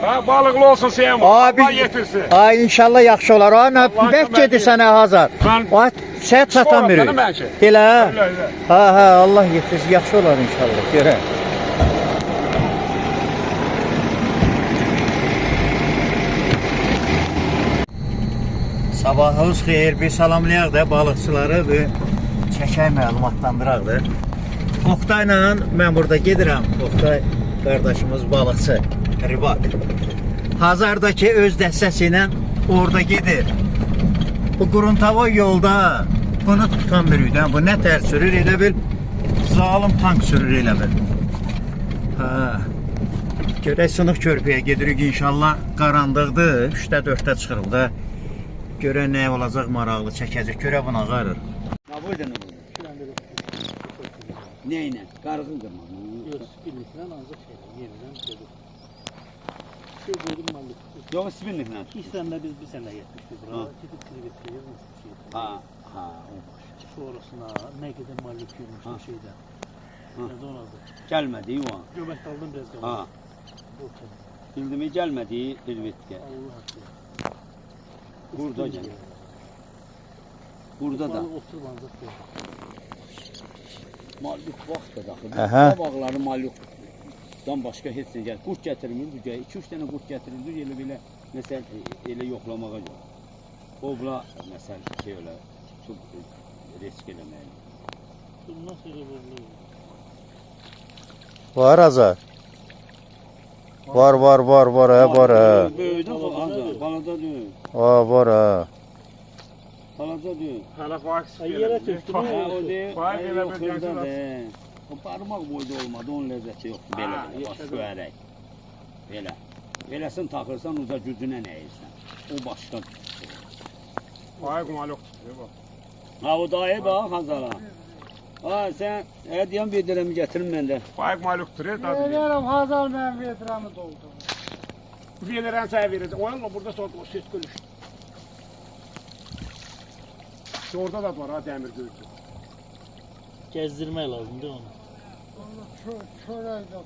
Ha, balıqlı olsun Seyam. Abi, Allah yetirsin. ay inşallah yaxşı olar. Ay mən Allah bək kömək gedir sənə Hazar. Mən- Ay səhət çatan biri. Sonra mənə mənşə. Elə. Öyle, öyle. Ha, Allah yetirsin. Yaxşı olar inşallah. Görək. Sabahınız xeyir. Bir salamlayaq da balıqçıları və çəkək məlumatlandıraq da. Oktayla mən burada gedirəm. Oktay qardaşımız balıqçı, ribat. Hazardakı öz dəstəsi ilə orada gedir. Bu Quruntava yolda bunu tutan biriydən. Bu nə tər sürür elə bil. Zalim tank sürür elə bil. Ha. Görək Sınıq körpüyə gedirik inşallah. Qaranlıqdır. 3-də 4-də çıxırıq da. Görək nə olacaq maraqlı çəkəcək. Görək buna qarır. Ha buydu ne bu? Neyle? Kargın kırmam. Yok, spinlikten ancak yeniden dedik. Şu bölüm mallık. Yok spinlik ne? İhsan'da biz bir sene yetmiştik buraya. Ha. Gidip kriveti yazmış bir şey. Ha ha o baş. Sonrasına ne kadar mallık yürümüş Ha. bir şeyden. Ha. Ne de ona da. Gelmedi o an. Göbek aldım biraz kaldı. Ha. Bu kadar. Bildimi gelmedi bilbitke. Allah hakkı. Burada gel. Burada da. Otur banzak diyor. Malluk vaxtda daxil. Aha. Qabaqları mallukdan başqa heç nə gəlir. Qurt gətirilmir, 2-3 dənə qurt gətirildi, elə belə məsəl elə yoxlamağa görə. O bula məsəl şey elə tutub risk eləmək. Bundan sonra böyle. Var Hazar. Var ha var ha. Böyüdü balada deyil. Var ha. Balada deyil. Hala faiz. Yere töktü. Ha o deyil. Faiz elə bir Yoxunda gəzir. de. O parmaq boyda olmadı, onun ləzzəti yoxdur. Belə Ha, belə, baş yaşadı. verək. Belə. Beləsin taxırsan uca gücünə nəyirsən. O başqa. Faiz maluk. Ha o dayı bax Hazara. Ha sen hədiyəm verirəm gətirim mən də. Faiz maluktur. Veriyorum Hazal ben vetrami doldum. Verirən sənə verəcək. Onunla burada sonra o süt gülüş. Orada da var ha demir gözü. Gezdirmek lazım değil mi onu? Onu çöreyde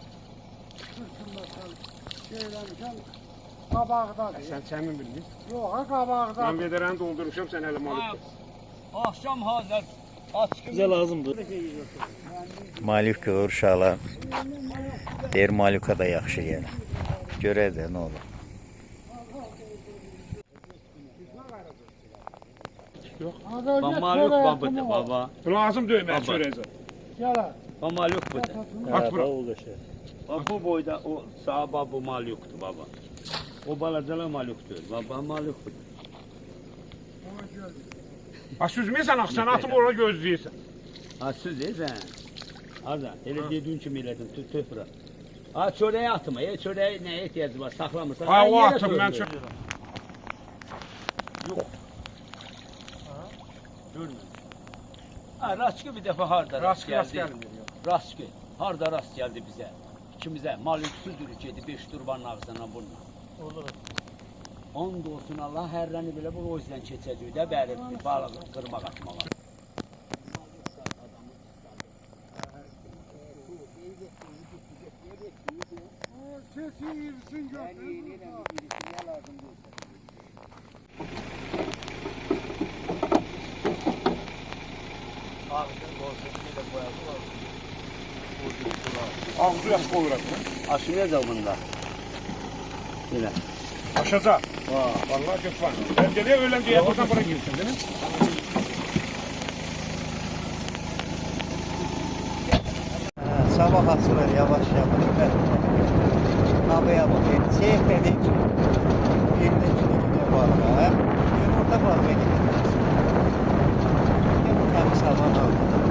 sırtında şeylemişim. Kabağda değil. Sən çəmin bilmir. Yok ha kabağda. Mən verirən doldurmuşam sən hələ maluk. Axşam hazır. Aç Bize lazımdı. Malik olur uşaqlar. Deyir Malika da yaxşı gəlir. Görək də nə olur. Hazal Ba git maluk çöreğe babıdır kumu. baba. Lazım döyməyə Baba. çörəyəcək. Gel ha. Ba maluk budur. Aç bura. O şey. Bak bu boyda o sahaba bu maluktur baba. O balacalar maluktur. Baba maluk budur. Ha süzməyəsən axsan atıb oraya gözləyirsən. Ha siz sən. Azan elə dediyin kimi elədim. Tut bura. Ha çöreğe atma. Çöreğe ne ihtiyacı var? Saklamırsan. Ha o yere atım koy mən diyor. çörək. Yok. Görmüyor. Ha Raskı bir defa harda rast Rast geldi. gəlmir. Raskı. Harda rast geldi bize. İkimize maluksuz yürüyecekti 5 turbanın ağzından bununla. Olur. And olsun Allah hərrəni belə bu o yüzden keçəcək də bəri balığı qırmaq atmağa. Sesi irsin götürün. Ağzı yaş qoyuram. Aşınacaq bunda. Belə. Aşacaq. Vallahi göt var. Ben geliyor öğlen diye buradan buraya girsin değil mi? Sabah açılır yavaş yavaş. Havaya bakayım. Seyir dedik. Birinin gidiyor balığa. Yumurta balığa gidiyor. Yumurtamı sabah aldım.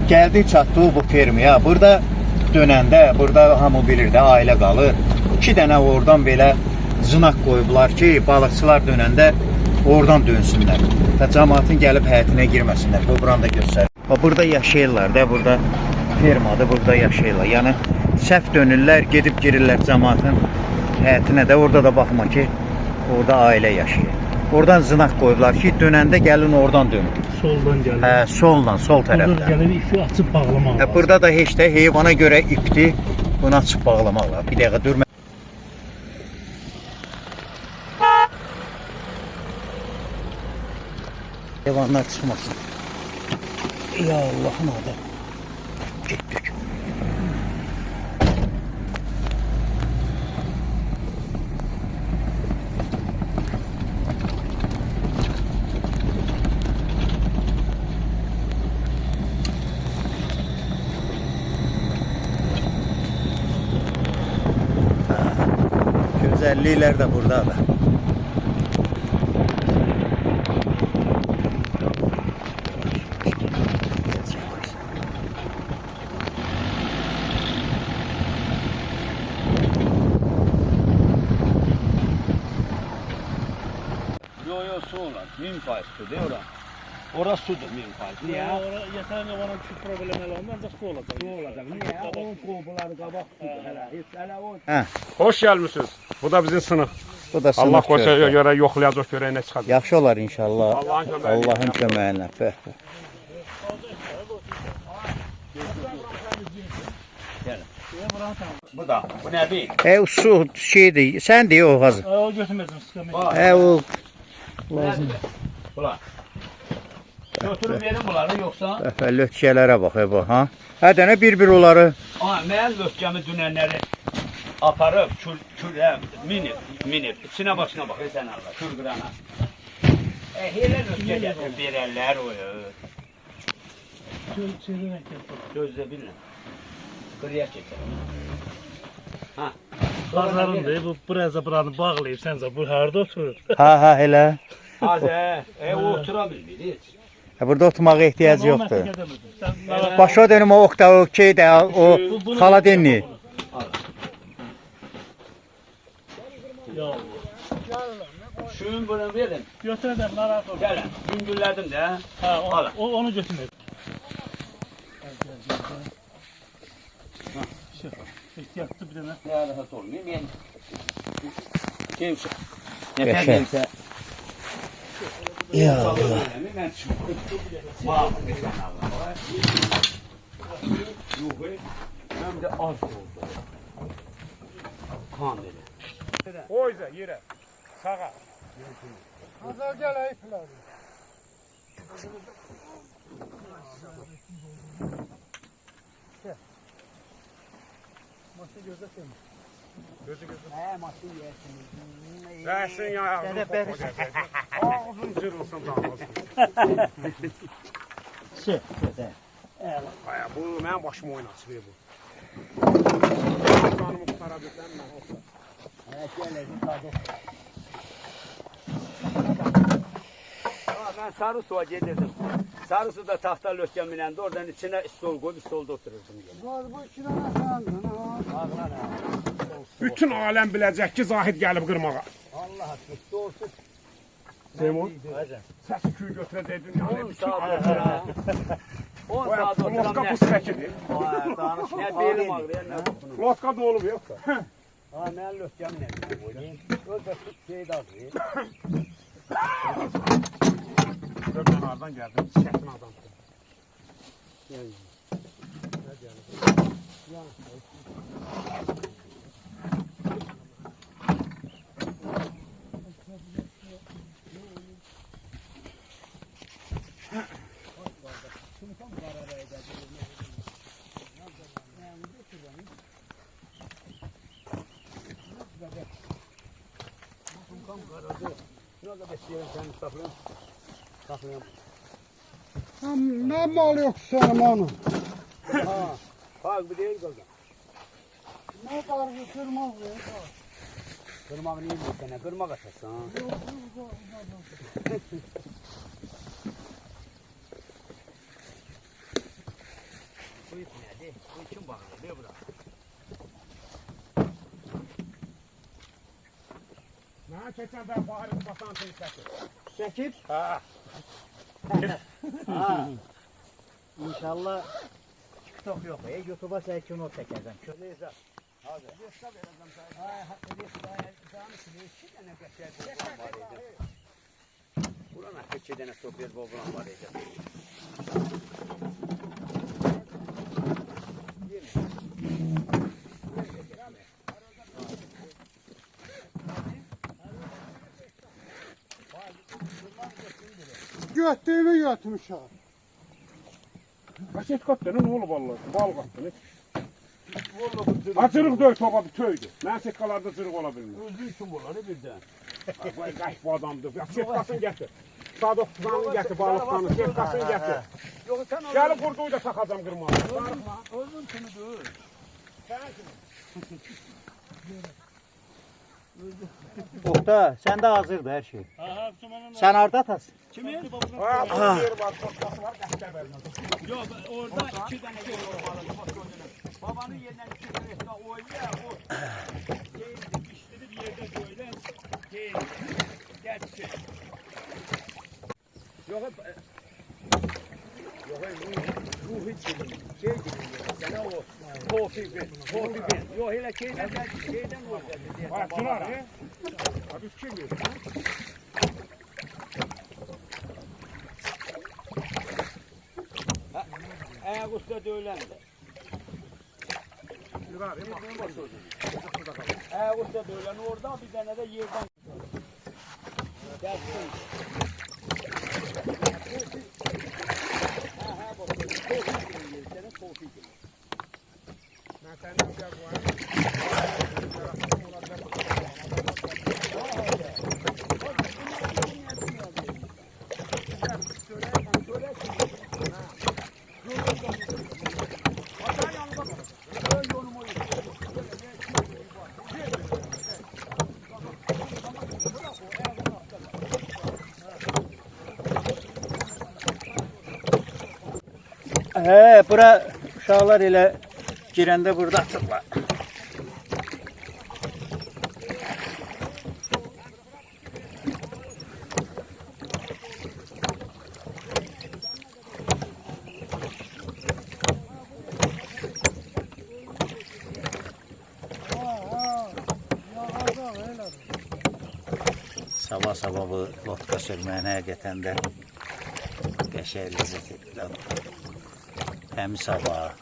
Gəldik çatdıq bu fermiyə. Burada dönəndə, burada hamı bilir də ailə qalır. 2 dənə oradan belə zınaq qoyublar ki, balıqçılar dönəndə oradan dönsünlər. Və cəmaatın gəlib həyətinə girməsinlər. Bu buranı da göstərir. Bax burada yaşayırlar da, burada fermadır, burada yaşayırlar. Yəni səhv dönürlər, gedib girirlər cəmaatın həyətinə də. Orada da baxma ki, orada ailə yaşayır. Oradan zınaq qoyublar ki, dönəndə gəlin oradan dönün. Soldan gəlir. Hə, soldan, sol Burada tərəfdən. gəlir ipi açıb bağlamaq lazım. Burada da heç də heyvana görə ipdir. Bunu açıb bağlamaq lazım. Bir dəqiqə dur. Heyvanlar çıxmasın. Ya Allah'ın adı. Getdik. Gözəlliklər də buradadır. Yo su olar. 1000% su değil ora. Ora sudur 1000%. Niye? Yeterince bana şu problem ele olmaz da su olacak. Su olacak. Niye? O kovuları kabak sudur. Hele o. Hoş gelmişsiniz. Bu da bizim sınıf. Bu da Allah sınıf koysa görsün. göre yoxlayacaq görək nə çıxacaq. Yaxşı olar inşallah. Allah'ın köməyi. Allah'ın köməyinə. Pəh. Bu da. Bu ne değil? O su şeydir. Sən deyə o hazır. O götürmedim sıkıntı. O Lazım. Ulan. Götürüp verin bunları yoksa. lötkələrə bax bu, ha. Hə dənə bir-bir onları. Aa, mən lötkəmi dünənləri aparıb külə minib. İçine başına bak sen Allah. Kür qırana. Elə lötkə gətirib verərlər o. Gözlə bilirəm. Qırıya keçər. Ha. Qazlarım deyir, bu biraz buranı bağlayıb, səncə bu harda oturur? Ha elə. Azə, o otura bilmir heç. Burada oturmağa ehtiyac yoxdur. Sən Başa dönüm o oqda o şeydə o xaladenli. Ya Allah. Şuyun bunu verin. Götürədən narahat ol. Gəlin. Güngüllədim də. Ha, Al. onu götürmür. Ehtiyatlı bir dənə. Narahat olmayayım. Yani. Keyif. Ne Yaşa. gelirse. Ya Allah. Ben çıktım. Bağlı bir tane Allah. Yuhu. Hem de az oldu. Kan dedi. Koyza yere. Sağa. Hazır gel ayıplar. Versin ya. Ağzın cırılsın dağılsın. Aya bu mənim başım oynatılıyor bu. Canımı qutara bilsəm nə olsa. Ben sarı suya gelirdim. Sarı suda tahta lökken binendi. Oradan içine stol koyup stolda otururdum. Var bu iki tane sandın ha. Bütün aləm biləcək ki, Zahid gəlib qırmağa. Allah aşkına olsun. Zeymur, səsi küyü götürəcəkdin. 10 saat oturan. 10 saat oturan Lotka ne? bu səkidir. Ne belim ağrıyor ne bunu. Lotka dolub yoxsa. Ha ben lökken binedim. Öyle şey de ağrıyor. Gör mən hardan gəldim, çətin adam. Şuna da besleyelim seni saklayayım. Saklayayım. Ne mal yok senin onu? Ha. Bak bir değil kaldı. Ne kargı kırmaz ya. Kırmak niye bu sene? Kırmak aşağısı ha. Bu ip nerede? Bu için bakıyor. Ne bu da? Mən keçən dəfə Fahir basan seni çəkir. çəkib? Ha. Ha. İnşallah TikTok yox. YouTube'a sən kino çəkəcəm. Neyse. Hadi. Buranın iki tane sohbet bu buran var idi. Götdüğümü götmüşəm. Kaset katlanın ne olur vallahi. Bal katlanın. Acırık döy topa bir töydü. Ben sekkalarda zırık olabilir. Özü üçün bulanı birden. Vay kayıp bu adamdır. Ya setkasını getir. Sadık tuzağını getir balıklarını. Setkasını getir. Yok sen Gelip kurduğu da takacağım kırmızı. özün kimi değil. Oqta, səndə hazırdır hər şey. Aha, Cümanın Sən harda atasın? kimin? Ha, bu yeri var. Sotkası var. Kaçlar vermez. Yok orada iki tane şey var. Babanın yerinden iki tane daha oynuyor. O değildi, piştirip yerde böyle değildi. Gerçi. Yok hep ruh hiç şey gibi sana o kofi ben. Yok hele şeyden olacak. Ha, sunar he? Hadi kim diyor? Ayak usta dövlendi. Sunar he? Ayak usta dövlen orada bir tane de yerden. Gelsin. Ben senden bir var. Bura uşaqlar elə girəndə burada atırlar. Sabah bu lotka sürməyən həqiqətən də qəşəng ləzzət edir. Təmiz hava.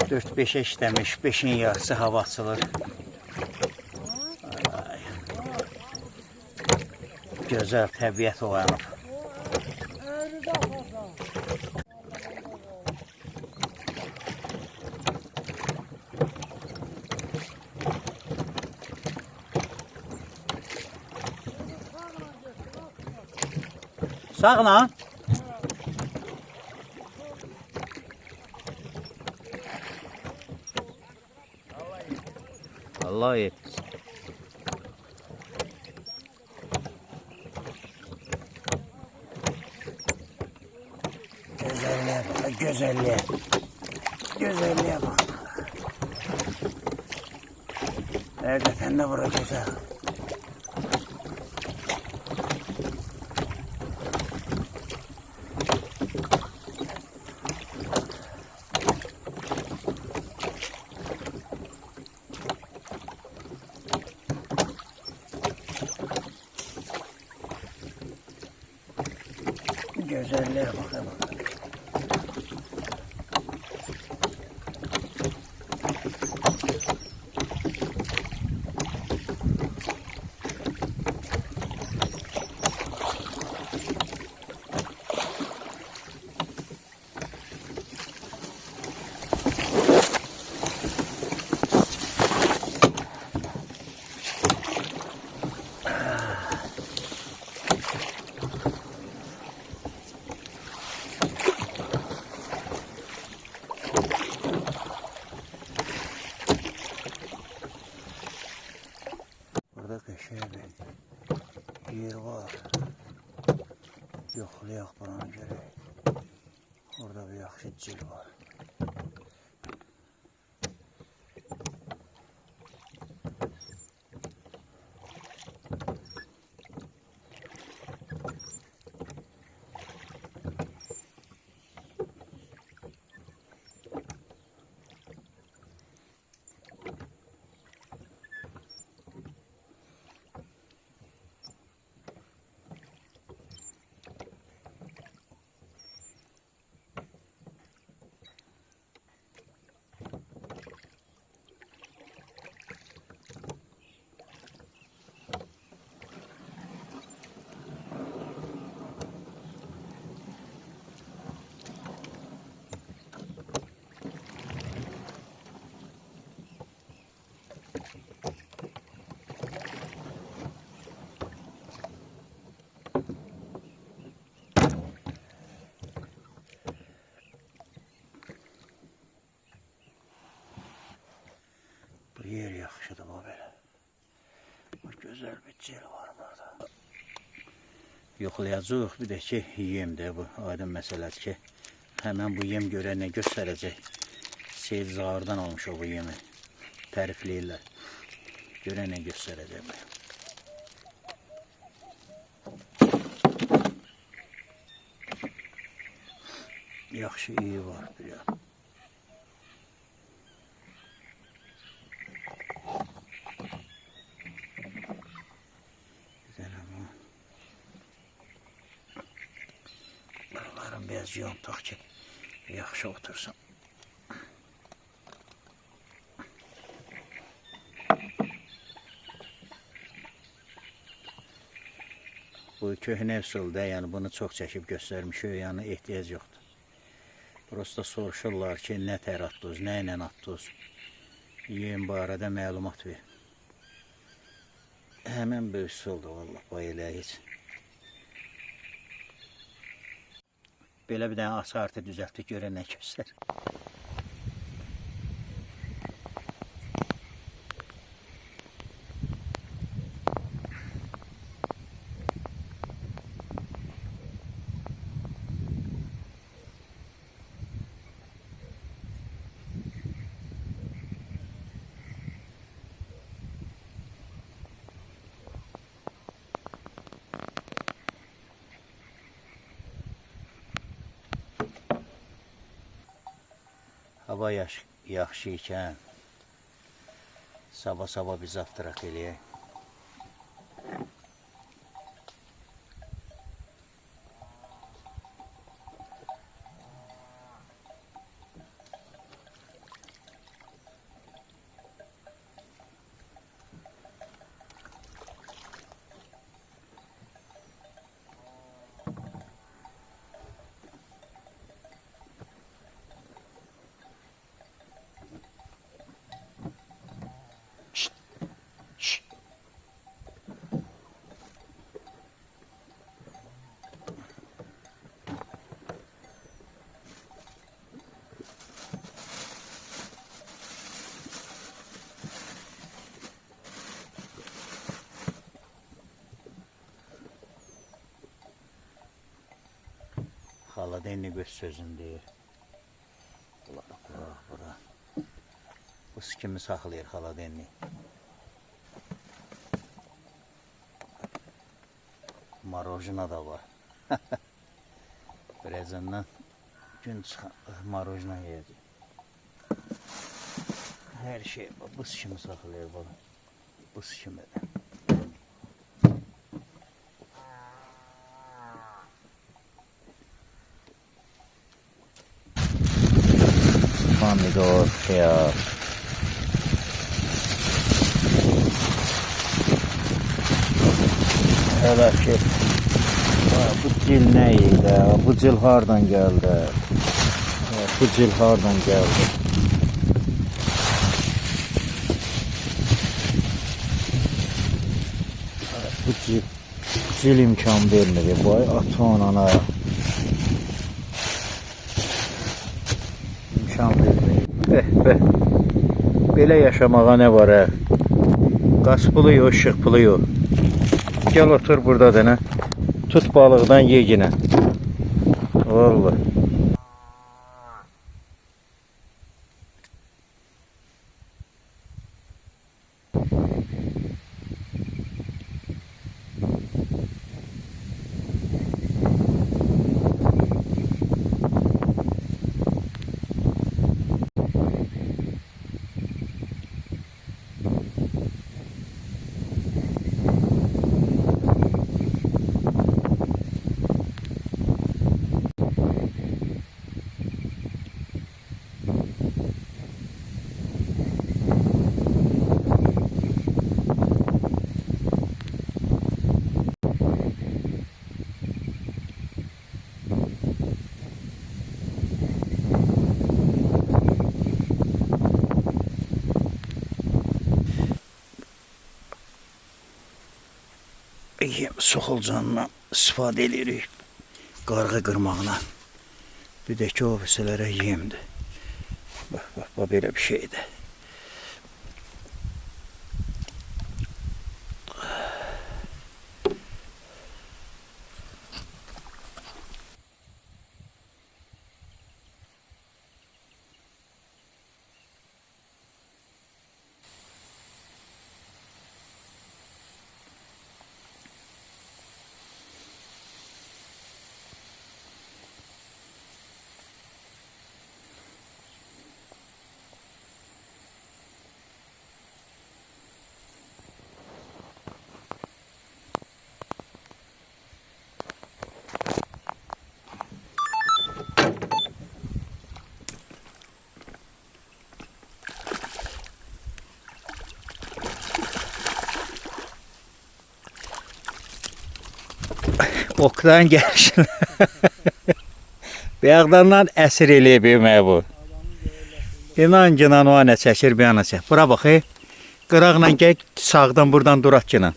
4-5'e işləmiş, 5'in yarısı hava açılır. Ay. Gözəl təbiət oyanıb. Sağla. Allah yetsin. Güzelliğe bak, güzelliğe. Güzelliğe bak. Hakikaten de bura güzel. Güzelliğe bak. Burada qəşəng bir yer var. Yoxlayaq buna görə. Orada bir yaxşı cil var. Cil var burada. Yoxlayacaq. Bir də ki, yemdir bu. Aydın məsələdir ki, həmən bu yem görə nə göstərəcək? Seyid Zağardan almış o bu yemi. Tərifləyirlər. Görə nə göstərəcək bu? Yaxşı, iyi var bir ya. Buraların biraz yontaq ki, yaxşı otursun. Bu köhnə üsulda, yəni bunu çox çəkib göstərmişik, yəni ehtiyac yoxdur. Prosta soruşurlar ki, nə tər atdınız, nə ilə atdınız, yem barədə məlumat ver. Həmən bu üsuldur, vallahi, bu elə heç. Belə bir dənə asartı düzəltdik, görə nə göstər. Hava yaxşı ikən sabah biz avtıraq eləyək. Xaladenli göz sözün deyir. Bura. Bu kimi saxlayır xaladenli. Marojina da var. Birazından gün çıxan marojina yiyəcək. Hər şey buz kimi saxlayır bunu. Buz kimi. Pomidor, xiyar. Hələ ki, bu cil nə idi? Bu cil hardan gəldi? Bu cil hardan gəldi? Bu cil imkan vermedi. Vay atan ana. İmkan vermedi. Belə yaşamağa nə var hə? Qaz pulu yox, işıq pulu yox. Gel otur burada dene. Tut balıqdan ye yine. Vallahi. Yem soxulcanından istifadə edirik. Qarğı qırmağına. Bir də ki, o vəsələrə yemdir. Bax, belə bir şeydir. Oktayın gəlişini. Bayaqdan əsir eləyib bu. İnan ginan o nə çəkir bir ana çək. Bura bax. Qıraqla gəl sağdan buradan duraq ginan.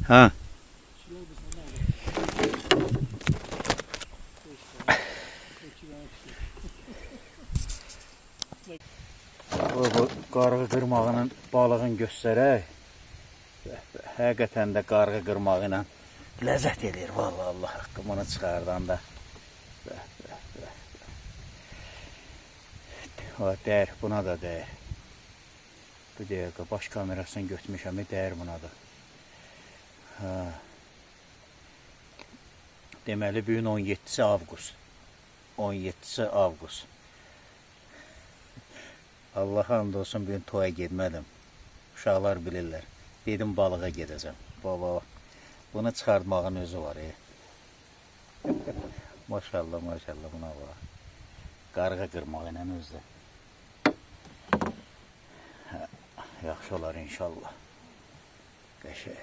Ha. Bu qarğı qırmağının balığın göstərək. Həqiqətən də qarğı qırmağı ilə ləzzət edir. Vallahi Allah haqqı bunu çıxardan da. O dəyər, buna da dəyər. Bu dəqiqə baş kamerasını götürmüşəm, dəyər buna da. Ha. Deməli, bugün 17 avqust. 17 avqust. Allah hamd olsun, bugün toya getmədim. Uşaqlar bilirlər. Dedim balığa gedəcəm. Baba, bunu çıxartmağın özü var. Maşallah, maşallah buna var. Qarğı qırmağı ilə özü. Yaxşı olar inşallah. Qəşəng.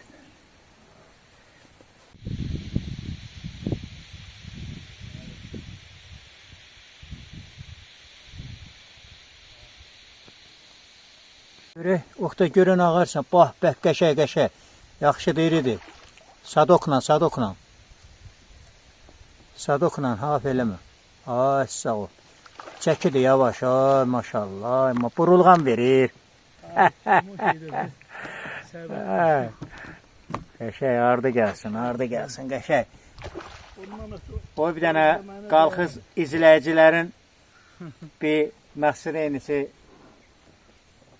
Oxta görən ağarsan, bax, bəh, qəşəng. Yaxşı deyirdi. Sadokla. Sadokla, haf eləmə. Ay, sağ ol. Çəkidir yavaş, ay, maşallah. Burulğan verir. Qəşəng, ardı gəlsin, qəşəng. O bir dənə qalxız izləyicilərin bir məqsəd eynisi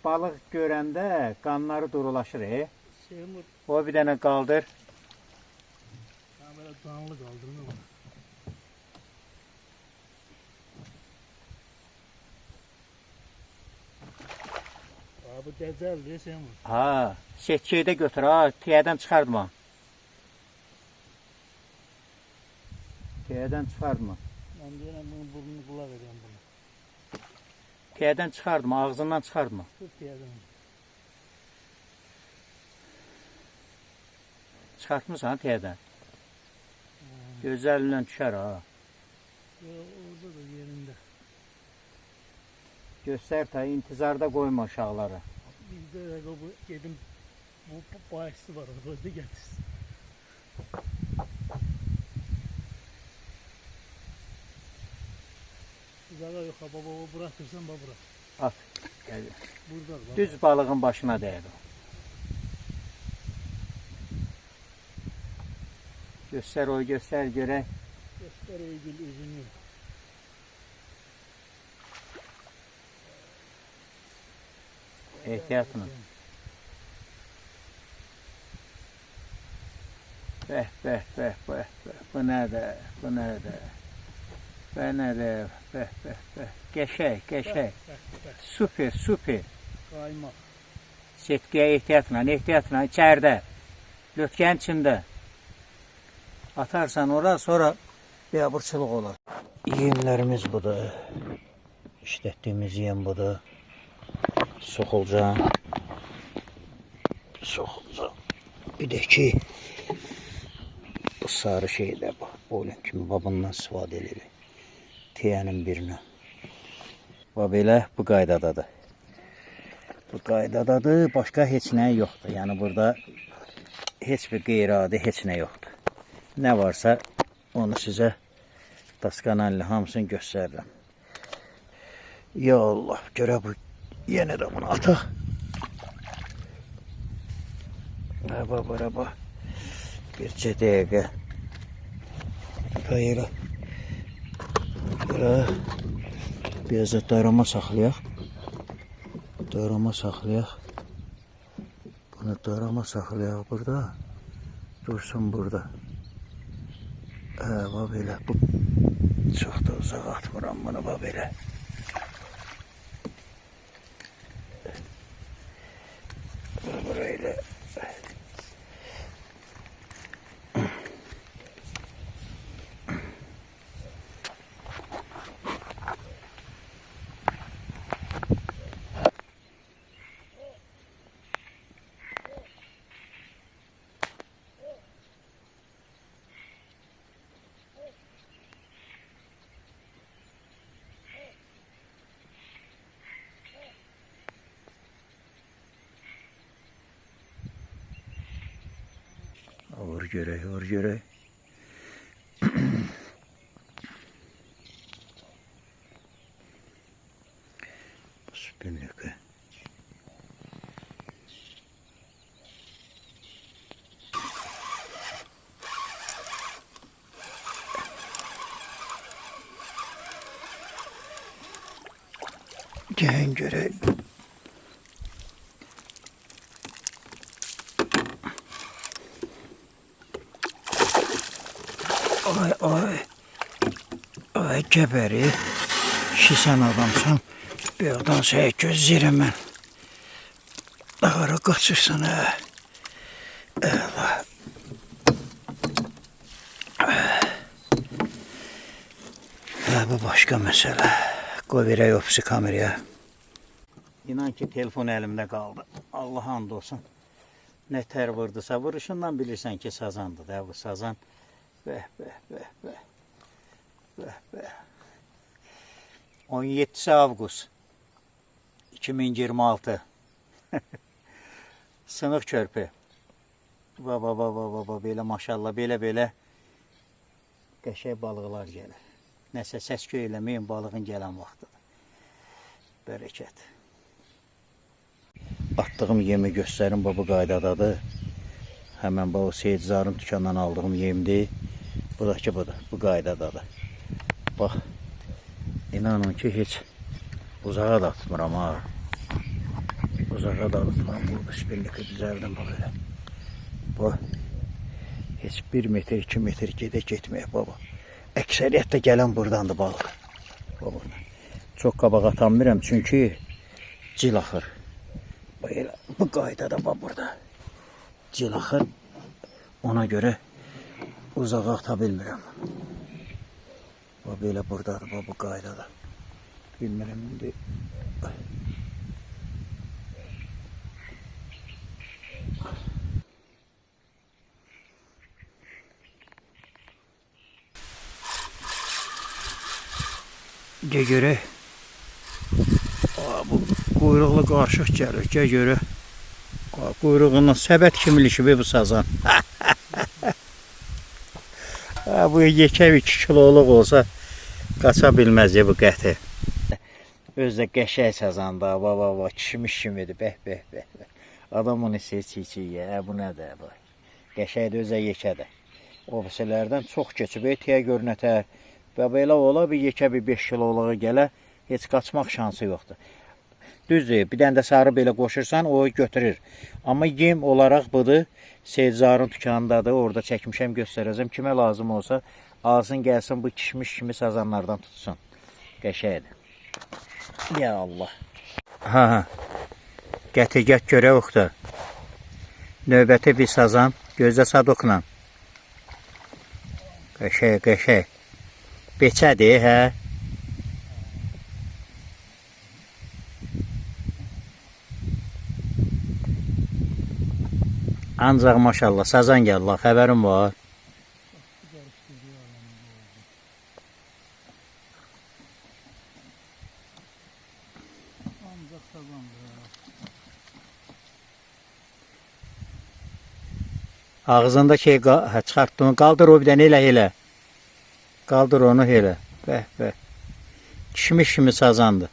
balıq görəndə qanları durulaşır. O bir dənə qaldır. Böyle canlı kaldırma bana. Abi decel diye sen var. Ha, setkiyi də götür ha, tiyədən çıxartma. Tiyədən çıxartma. Ben diyorum bunun burnunu kula veriyorum bunu. Tiyədən çıxartma, ağzından çıxartma. Tut yerden. Çıxartmısan tiyədən. Gözəlindən düşər ha. Orada da yerinde. Göstər ta, intizarda qoyma uşaqları. Bizde de bu yedim bu bağışçı var orada getirsin. Zarar yok baba bırakırsan baba bırak. At. Gəl. Burada baba. Düz balığın başına dəyir o. Göstər o, göstər görək. Göster ilgili üzünü. Ehtiyatla. Bəh. Bu nədir? Bu nədir? Bu nədir? Bəh. Qəşəng. Super. Kaymak. Setkiyə ehtiyatla, içəridə. Lötkənin içində. Atarsan ora, sonra biabırçılıq olur. Yemlərimiz budur. İşlətdiyimiz yem budur. Soxulcan. Bir də ki, bu sarı şeydə bax, boyun kimi babından istifadə edilir. Tiyənin birini. Və belə bu qaydadadır. Başqa heç nə yoxdur. Yəni burada heç bir qeyri-adi heç nə yoxdur. Nə varsa onu sizə daskanalli hamısını göstərirəm. Ya Allah, görə bu yenə də bunu ataq. Rəba. Bircə dəqiqə. Qayıra. Biraz da darama saxlayaq. Bunu darama saxlayaq burada. Dursun burada. Belə. Çox da uzaq atmıram bunu belə. Burayla. görək, yor görək. Süpürlükü. Gəlin görək. Ay, ay. Ay, gəbəri. Şisən adamsan. Bir adam səni gözləyirəm mən. Dağara qaçırsan, hə. Əla. Hə, bu başqa məsələ. Qoy verək ofisi kameraya. İnan ki, telefon əlimdə qaldı. Allah and olsun. Nə tər vurdusa, vuruşundan bilirsən ki, sazandır da. Bu sazan. Bəh, bəh, bəh, bəh. Bəh, bəh. 17 avqust 2026. Sınıq körpü. Baba, belə maşallah, belə qəşəng balıqlar gəlir. Nəsə səs-küy eləməyin, balığın gələn vaxtıdır. Bərəkət. Atdığım yemi göstərim, bu qaydadadır. Həmən bu Seyidzarın dükandan aldığım yemdir. Bu da ki, budur, bu qaydadadır. Bax, inanın ki, heç uzağa da tutmuram ha. Uzağa da tutmuram, burada şpillikə düzəldim bu belə. Bu, heç 1 metr, 2 metr getməyək baba. Əksəriyyətdə gələn buradandır balıq. Çox qabaq atamıram çünki cil axır. Bu qaydada burada cil axır. Ona görə uzağa ata bilmirəm. Belə buradadır bu qaydada. Bilmirəm indi. Gəl görək. Bu quyruqlu qarışıq gəlir. Gəl görək. Quyruğundan səbət kimi ilişib bu sazan. Bu yekə 2 kiloluq olsa qaça bilməz bu qəti. Özdə qəşəng sazandı. Kişmiş kimidir. Bəh. Adam onu çiçiyə. Bu nədir? Qəşəngdir, özdə yekədir. Ofislərdən çox keçib. Tiyə görünətər. Və belə ola bir yekə bir 5 kiloluğa gələ, heç qaçmaq şansı yoxdur. Düzdür, bir dənə də sarı belə qoşursan, o götürür. Amma yem olaraq budur, Seyidzarın dükanındadır, orada çəkmişəm, göstərəcəm. Kimə lazım olsa, alsın, gəlsin, bu kişmiş kimi sazanlardan tutsun. Qəşəkdir. Ya Allah. Ha, gətir görək oxda. Növbəti bir sazan, gözdə sadokla. Qəşək. Beçədir, hə? Ancaq maşallah, sazan gəlir, xəbərim var. Ağzında şey çıxartdın, qaldır o bir dənə elə. Qaldır onu elə. Bəh. Kişmiş kimi sazandı.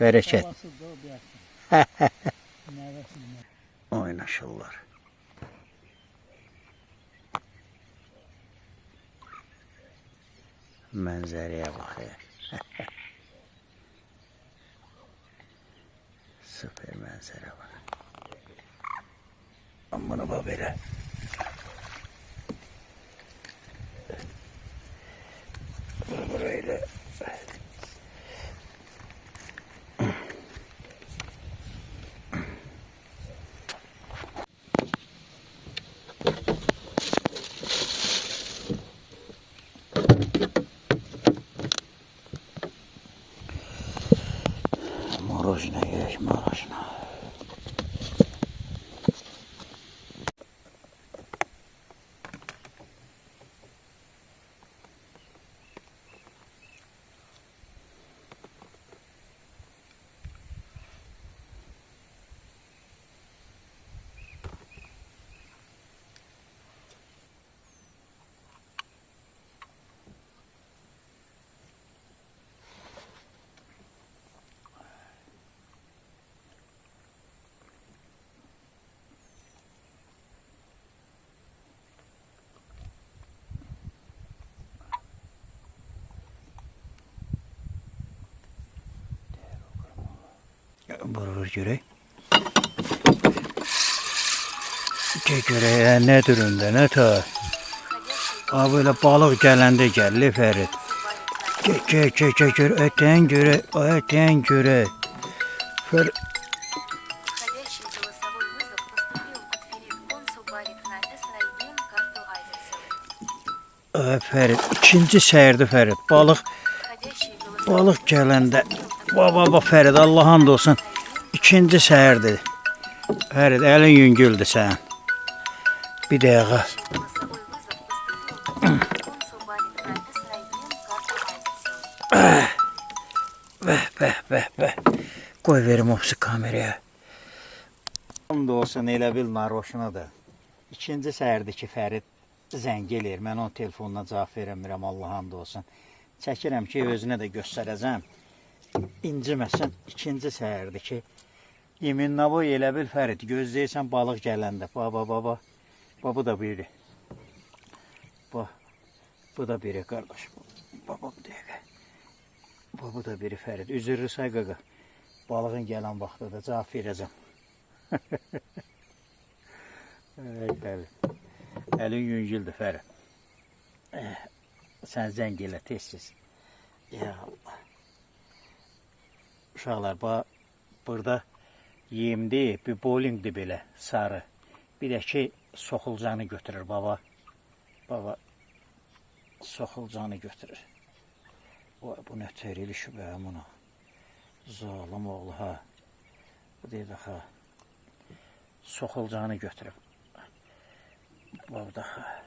Bərəkət. Oynaşırlar. Mənzərəyə bax. Süper mənzərə var. Bunu bax belə. Burayla. Morožna je, morožna. Vur görək. Görək nə durumda, nə ta. Böyle balıq gələndə gəlir Fərid. Gör, ötən görək, ötən görək. Fərid. Входящий голосовой вызов поступил от Филипп Консул Барик на SIM карту Айзексель. Fərid, ikinci səhərdir Fərid. Balıq Входящий голосовой gələndə. Baba Fərid, Allah hamd olsun. İkinci səhərdir. Fərid, əlin yüngüldür sən. Bir dəqiqə. голосовой вызов поступил от Консул Барик на SIM карту Айзексель. Bəh. Qoy verim opsi kameraya. Hamd olsun, elə bil naroşunadır. İkinci səhərdir ki, Fərid zəng eləyir. Mən onun telefonuna cavab verəmirəm, Allah hamd olsun. Çəkirəm ki, özünə də göstərəcəm. İnciməsin, ikinci səhərdir ki, yeminlə bu elə bil Fərid, gözləyirsən balıq gələndə. Baba. Bu da biri. Bu da biri qardaş. Baba bir dəqiqə. Bu da biri Fərid. Üzürlü say qaqa. Balığın gələn vaxtıda cavab verəcəm. Fərid. Əlin yüngüldür Fərid. Sən zəng elə tez-tez. Ya Allah. Uşaqlar, burada yemdir, bir bowlingdir belə, sarı. Bir də ki, soxulcanı götürür baba. Baba, soxulcanı götürür. Bu nə tərili şübhəm ona. Zalim oğlu ha. Bu deyil ha. Soxulcanı götürüb. Baba ha.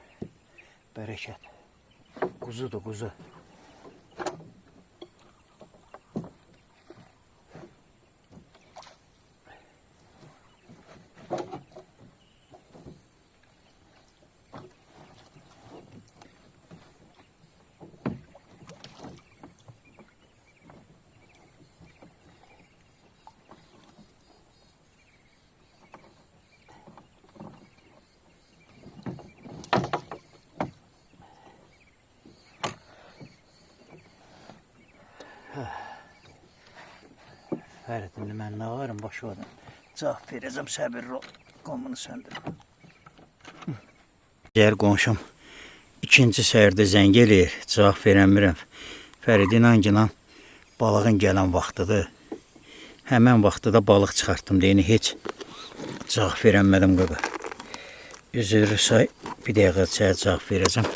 Bərəkət. Quzudur, quzu. Fərid, indi mən nə varım başı odan. Cavab verəcəm, səbirli ol. Qomunu söndürüm. Gəl qonşum, ikinci səhərdə zəng eləyir, cavab verəmirəm. Fərid, inan ki, balığın gələn vaxtıdır. Həmən vaxtıda balıq çıxartdım deyini, heç cavab verəmədim qaqa. Üzürü say, bir dəqiqə çaya cavab verəcəm.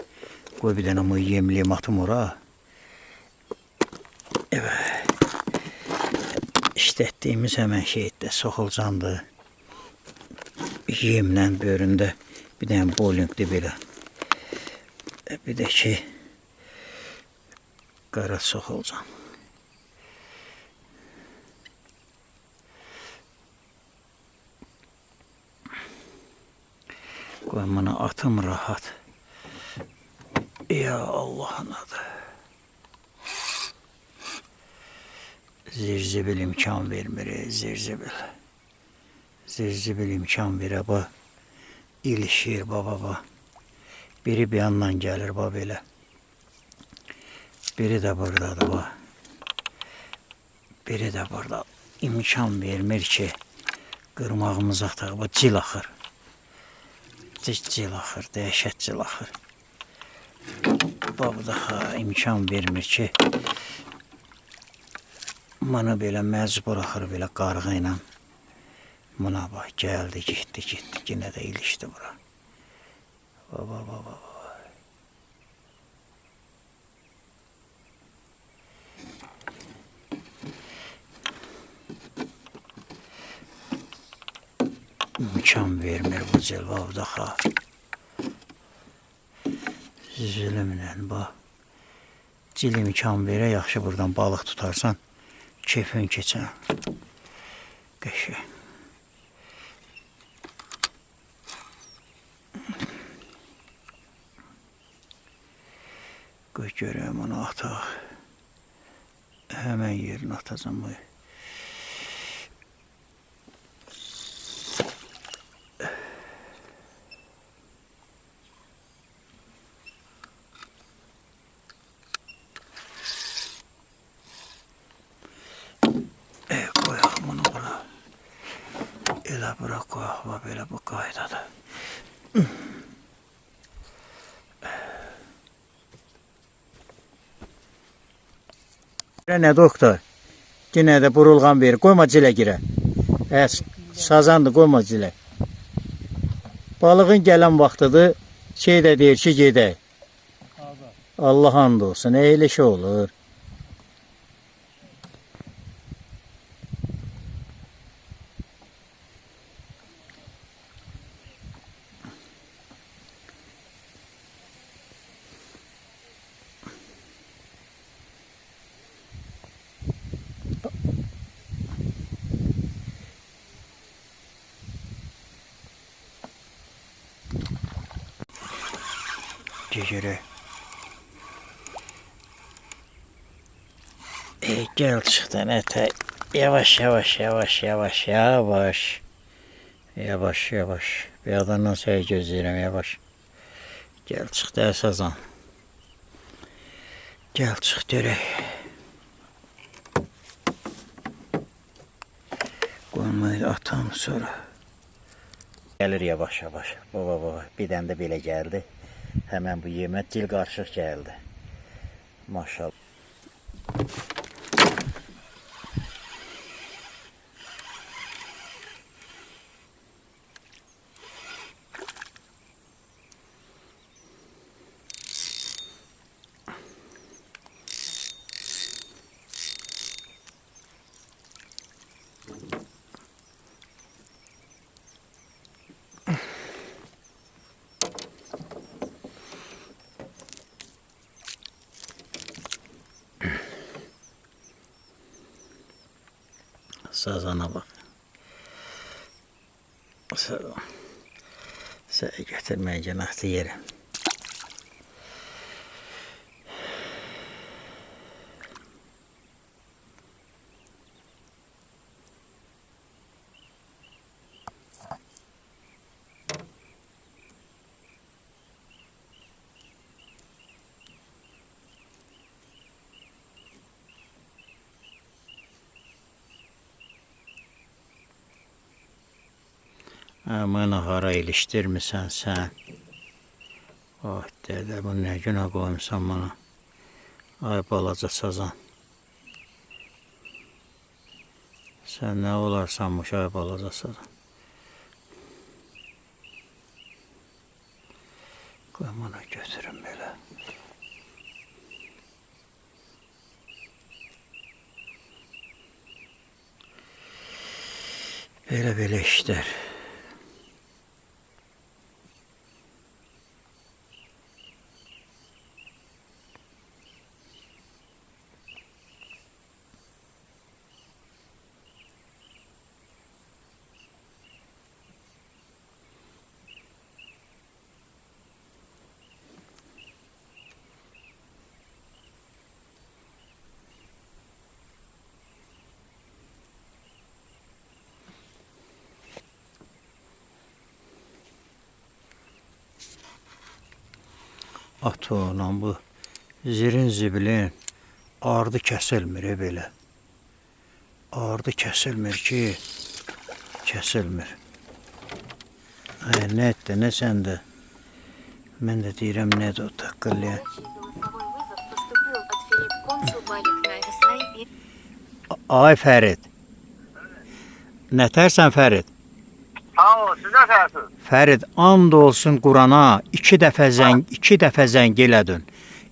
Qoy bir dənə mı yemliyim atım ora. Evet. İşlətdiyimiz həmən şeydə soxulcandır. Yemlə böründə bir dənə bowlingdir belə. Bir də ki, qara soxulcan. Qoy bana atım rahat. Ya Allah'ın adı. Zirzibil imkan vermir, zirzibil. Zirzibil imkan verə, bu ilişir, baba. Biri bir yandan gəlir, baba belə. Biri də buradadır, bu. Biri də burada. İmkan vermir ki, qırmağımız ataq, bu cil axır. Cil axır, dəhşət cil axır. Baba daha imkan vermir ki, bana belə məcbur axır belə qarğı ilə. Buna bax, gəldi, getdi, yenə də ilişdi bura. Baba. İmkan vermir bu cəlvab daha. Zülümlə bax. Cil imkan verə, yaxşı buradan balıq tutarsan, keyfin keçən. Qəşəng. Qoy görəyəm onu ataq. Həmən yerini atacam bu. Koyalım bunu buna. Belə bura qoyaq, belə bu qaydada. Nə doktor? Yenə də burulğan verir. Qoyma cilə girə. Sazandır, qoyma cilə. Balığın gələn vaxtıdır. Şey də deyir ki, gedək. Allah and olsun, elə şey olur. Gecəri. Gel çıxdan ətə. Yavaş. Bir adamdan şey gözləyirəm, yavaş. Gel çıxdı əsazan. Gel çıx görək. Qoymayı atam sonra. Gəlir yavaş. Baba. Bir dənə də belə gəldi. Hemen bu yemək dil qarışıq gəldi. Maşallah. Sazana bak. Sen getirmeye cenahti yeri. Mənə hara ilişdirmisən sən? Oh, dədə, bu nə günə qoymuşsan bana? Ay balaca sazan. Sən nə olarsanmış, ay balaca sazan. Qoy bana götürün belə. Belə işlər. Atola bu zirin zibilin ardı kəsilmir belə. Ardı kəsilmir ki, kəsilmir. Ay, nə etdi, nə səndə? Mən də deyirəm, nədir o taqqılya? Ay Fərid. Nətərsən Fərid? Sağ ol, siz nəsərsiniz? Fərid, and olsun Qurana, iki dəfə zəng elədin.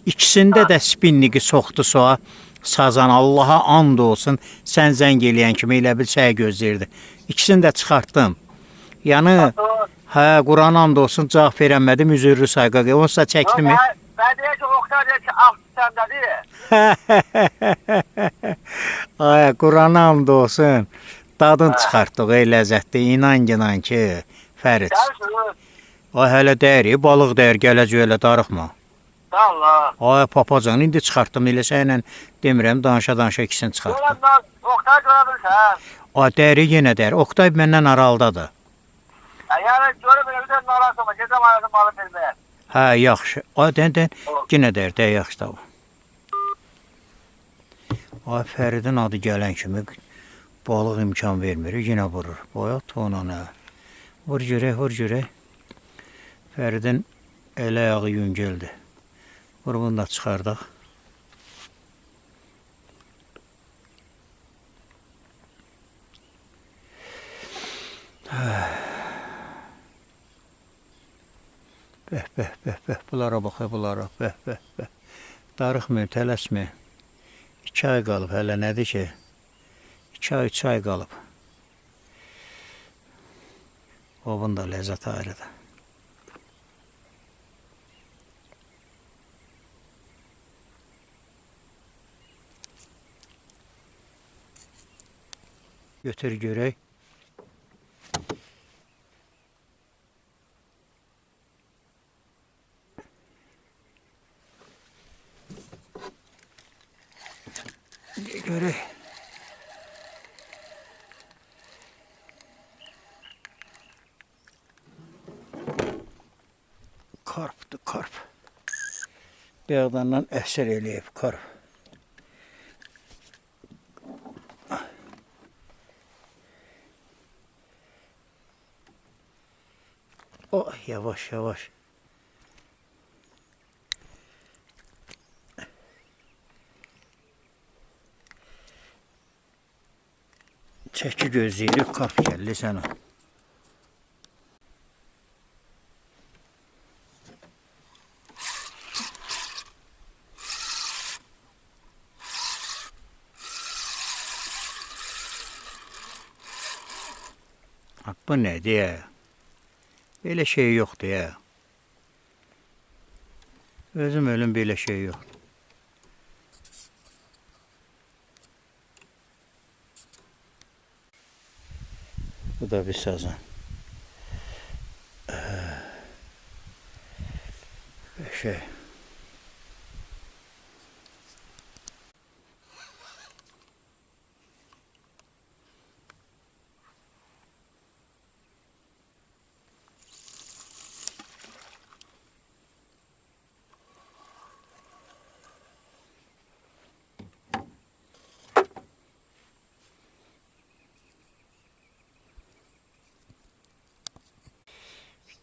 İkisində də spinniki soxdu soğa, sazan Allaha and olsun, sən zəng eləyən kimi elə bil səyə gözləyirdi. İkisini də çıxartdım. Yəni, Qurana and olsun, cavab verəmədim, üzürlü sayqa, onsa çəkdim. Mən deyək ki, Oktay deyək ki, səndədir. Ay, Qurana and olsun, dadın çıxartdıq, ləzzətli, inan ki, Fərid. Ay, hələ dəyər, balıq dəyər, gələcək elə darıxma. Allah. Ay, papacan, indi çıxartdım, elə sənlə demirəm, danışa ikisini çıxartdım. Oktay görə bilsən. Ay, dəyəri yenə dəyər, Oktay məndən aralıdadır. Yəni, görüm, bir də narasın, gecəm arasın malı bilməyər. Hə, yaxşı. Ay, dən, yenə dəyər, dəy yaxşı da. Ay, Fəridin adı gələn kimi Balıq imkan vermir, yenə vurur. Boya tonana. Vur görək, vur görək. Fəridin əl ayağı yüngüldür. Vur bunu da çıxardaq. Bəh, bəh, bəh, bəh. Bunlara bax, bunlara. Bəh, bəh, bəh. Darıxmıyor, tələsmir. 2 ay qalıb, hələ nədir ki? 2 ay, 3 ay qalıb. Ovun da ləzzət ayrıdır. Götür görək. Görək. Karpdır, karp. Bəğdandan əsər eləyib karp. Oh, yavaş, yavaş. Çəki gözləyirik, karp gəldi sənə. Bu nədir ya? Belə şey yoxdur ya. Özüm ölüm belə şey yoxdur. Bu da bir sazan. Şey.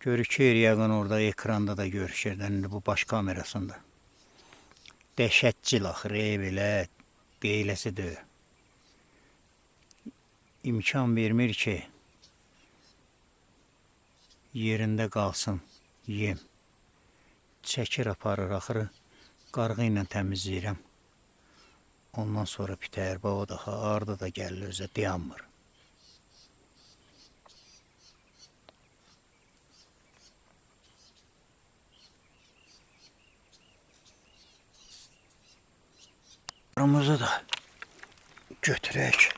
Görükür yəqin orada ekranda da görüşür. Bu baş kamerasında. Dəhşətcil axır, belə deyiləsi deyil. İmkan vermir ki yerində qalsın yem. Çəkir aparır axırı. Qarğı ilə təmizləyirəm. Ondan sonra bitər. O da harda da gəlir özə dayanmır. Qarımızı da götürək.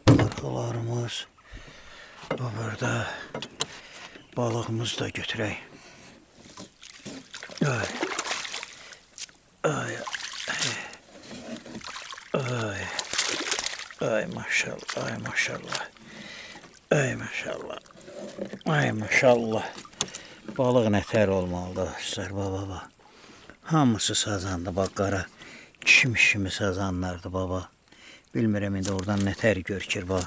Qarğılarımız bu burada. Balığımızı da götürək. Ay. Ay. Ay. Ay maşallah. Ay maşallah. Ay maşallah. Ay maşallah. Balıq nətər olmalıdır dostlar, baba. Hamısı sazandı, bax, qara kişimi sazanlardı, baba. Bilmirəm, indi oradan nətər görkür, bax.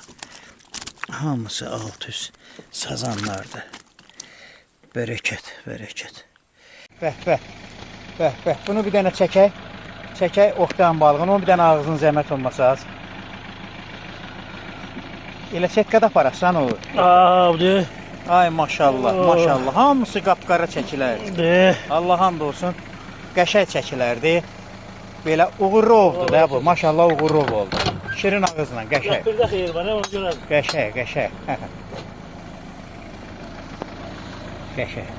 Hamısı alt üst sazanlardı. Bərəkət, bərəkət. Bəh, bəh, bəh, bəh. Bunu bir dənə çəkək. Çəkək oxtayan balığını, onun bir dənə ağzının zəhmət olmasa az. Elə setkada aparaqsan olur. Abdi. Ay maşallah, maşallah. Hamısı qapqara çəkilərdir. Allah hamd olsun. Qəşəng çəkilərdir. Belə uğurlu oldu da bu. Maşallah uğurlu oldu. Şirin ağızla, qəşəng. Bir də xeyir var, onu görəm. Qəşəng, qəşəng. Qəşəng.